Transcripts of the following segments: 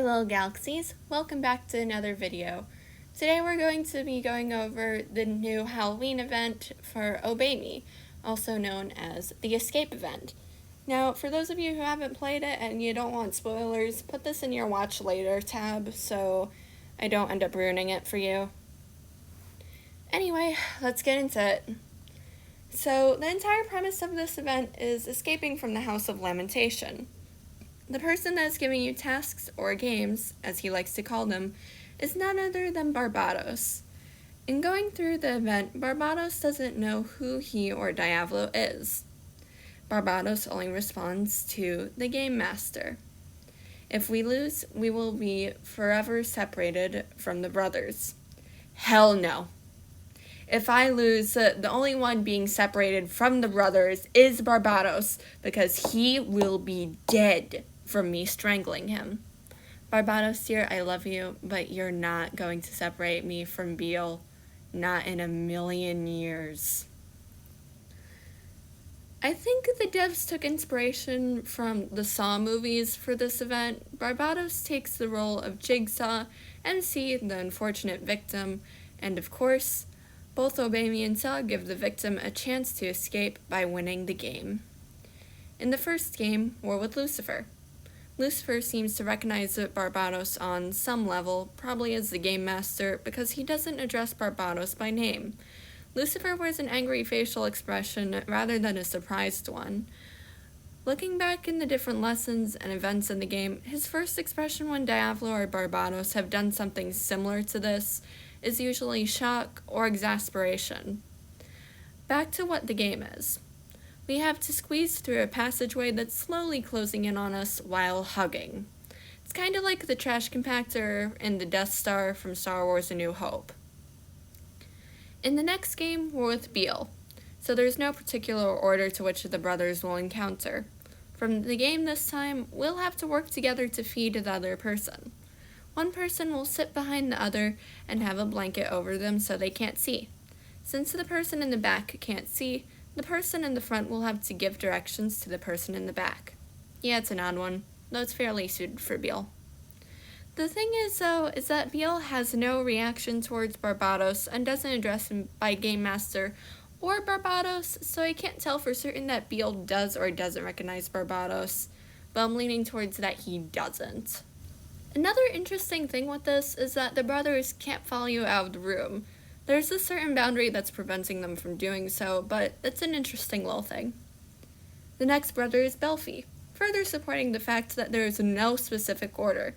little galaxies, welcome back to another video. Today we're going to be going over the new Halloween event for Obey Me, also known as the Escape event. Now, for those of you who haven't played it and you don't want spoilers, put this in your watch later tab so I don't end up ruining it for you. Anyway, let's get into it. So, the entire premise of this event is escaping from the House of Lamentation. The person that's giving you tasks, or games, as he likes to call them, is none other than Barbados. In going through the event, Barbados doesn't know who he or Diavolo is. Barbados only responds to the Game Master. If we lose, we will be forever separated from the brothers. Hell no. If I lose, the only one being separated from the brothers is Barbados, because he will be dead from me strangling him. Barbados, dear, I love you, but you're not going to separate me from Beale. Not in a million years. I think the devs took inspiration from the Saw movies for this event. Barbados takes the role of Jigsaw, MC, the unfortunate victim, and of course, both Obey Me and Saw give the victim a chance to escape by winning the game. In the first game, we're with Lucifer. Lucifer seems to recognize Barbados on some level, probably as the Game Master, because he doesn't address Barbados by name. Lucifer wears an angry facial expression rather than a surprised one. Looking back in the different lessons and events in the game, his first expression when Diavolo or Barbados have done something similar to this is usually shock or exasperation. Back to what the game is. We have to squeeze through a passageway that's slowly closing in on us while hugging. It's kind of like the trash compactor in the Death Star from Star Wars A New Hope. In the next game, we're with Beale, so there's no particular order to which the brothers will encounter. From the game this time, we'll have to work together to feed the other person. One person will sit behind the other and have a blanket over them so they can't see. Since the person in the back can't see, the person in the front will have to give directions to the person in the back. Yeah, it's an odd one, though it's fairly suited for Beale. The thing is, though, is that Beale has no reaction towards Barbados and doesn't address him by Game Master or Barbados, so I can't tell for certain that Beale does or doesn't recognize Barbados, but I'm leaning towards that he doesn't. Another interesting thing with this is that the brothers can't follow you out of the room. There's a certain boundary that's preventing them from doing so, but it's an interesting little thing. The next brother is Belfi, further supporting the fact that there is no specific order.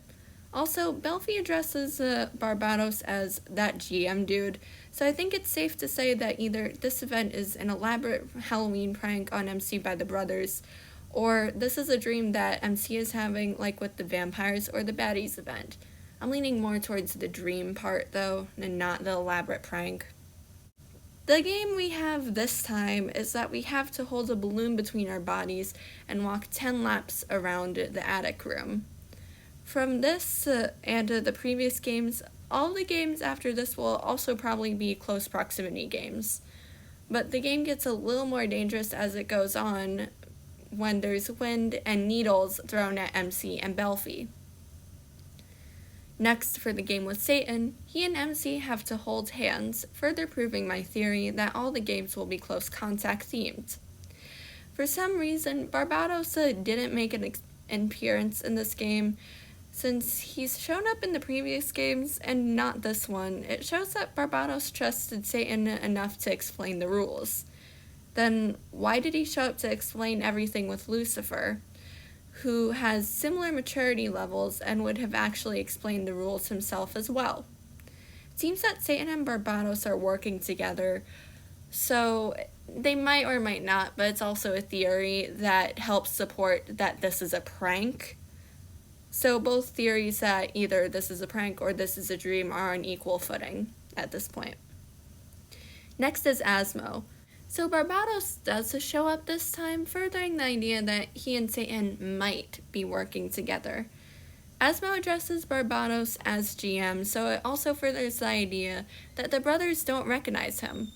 Also, Belfi addresses Barbados as that GM dude, so I think it's safe to say that either this event is an elaborate Halloween prank on MC by the brothers, or this is a dream that MC is having, like with the vampires or the baddies event. I'm leaning more towards the dream part, though, and not the elaborate prank. The game we have this time is that we have to hold a balloon between our bodies and walk 10 laps around the attic room. From this and the previous games, all the games after this will also probably be close proximity games. But the game gets a little more dangerous as it goes on when there's wind and needles thrown at MC and Belfi. Next, for the game with Satan, he and MC have to hold hands, further proving my theory that all the games will be close contact themed. For some reason, Barbados didn't make an appearance in this game. Since he's shown up in the previous games and not this one, it shows that Barbados trusted Satan enough to explain the rules. Then why did he show up to explain everything with Lucifer, who has similar maturity levels and would have actually explained the rules himself as well? It seems that Satan and Barbados are working together, so they might or might not, but it's also a theory that helps support that this is a prank. So both theories that either this is a prank or this is a dream are on equal footing at this point. Next is Asmo. So Barbados does show up this time, furthering the idea that he and Satan might be working together. Asmo addresses Barbados as GM, so it also furthers the idea that the brothers don't recognize him.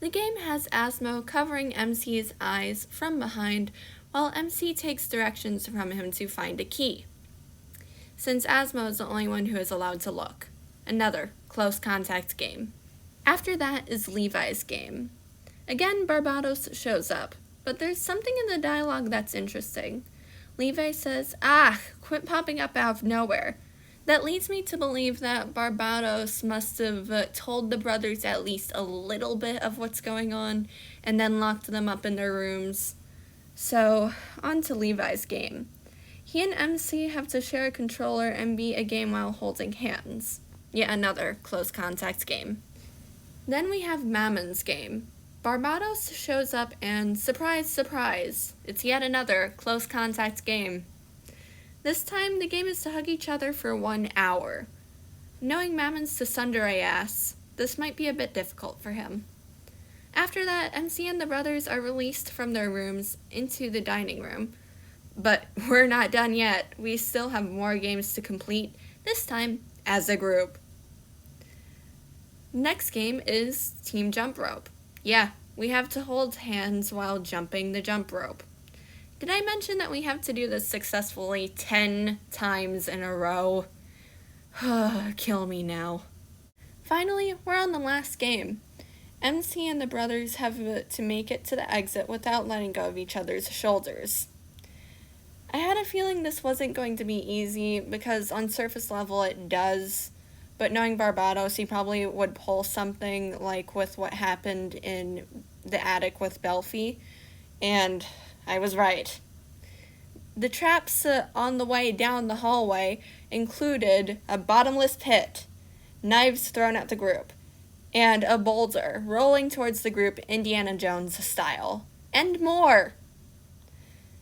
The game has Asmo covering MC's eyes from behind, while MC takes directions from him to find a key. since Asmo is the only one who is allowed to look. Another close contact game. After that is Levi's game. Again, Barbados shows up, but there's something in the dialogue that's interesting. Levi says, quit popping up out of nowhere. That leads me to believe that Barbados must have told the brothers at least a little bit of what's going on and then locked them up in their rooms. So, on to Levi's game. He and MC have to share a controller and beat a game while holding hands. Yet another close contact game. Then we have Mammon's game. Barbados shows up and surprise, surprise, it's yet another close contact game. This time, the game is to hug each other for 1 hour. Knowing Mammon's tsundere ass, this might be a bit difficult for him. After that, MC and the brothers are released from their rooms into the dining room. But we're not done yet. We still have more games to complete, this time as a group. Next game is Team Jump Rope. Yeah, we have to hold hands while jumping the jump rope. Did I mention that we have to do this successfully 10 times in a row? Kill me now. Finally, we're on the last game. MC and the brothers have to make it to the exit without letting go of each other's shoulders. I had a feeling this wasn't going to be easy because on surface level it does, but knowing Barbados, he probably would pull something like with what happened in the attic with Belfie, and I was right. The traps on the way down the hallway included a bottomless pit, knives thrown at the group, and a boulder rolling towards the group Indiana Jones style, and more.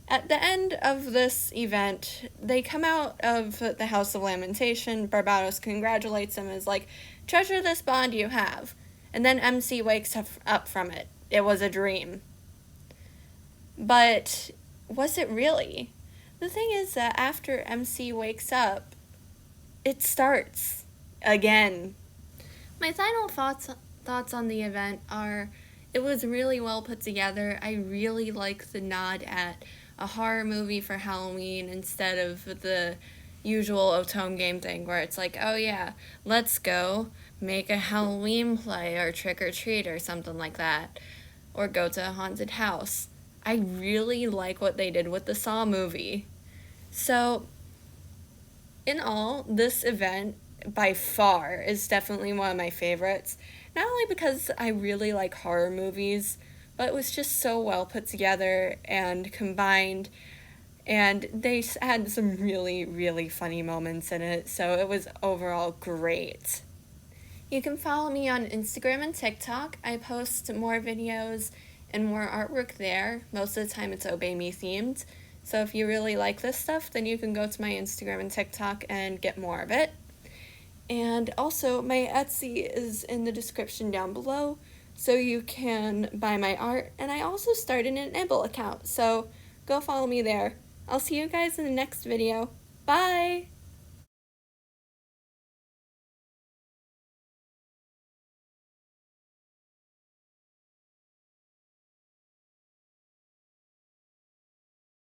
At the end of this event, they come out of the House of Lamentation. Barbados congratulates him and is like, treasure this bond you have. And then MC wakes up from it. It was a dream. But was it really? The thing is that after MC wakes up, it starts again. My final thoughts on the event are, it was really well put together. I really like the nod at a horror movie for Halloween instead of the usual Otome game thing where it's like, oh yeah, let's go make a Halloween play or trick or treat or something like that, or go to a haunted house. I really like what they did with the Saw movie. So, in all, this event by far is definitely one of my favorites, not only because I really like horror movies, but it was just so well put together and combined, and they had some really, really funny moments in it, so it was overall great. You can follow me on Instagram and TikTok. I post more videos and more artwork there. Most of the time it's Obey Me themed, so if you really like this stuff, then you can go to my Instagram and TikTok and get more of it. And also, my Etsy is in the description down below, so you can buy my art, and I also started an Ibble account, so go follow me there. I'll see you guys in the next video. Bye!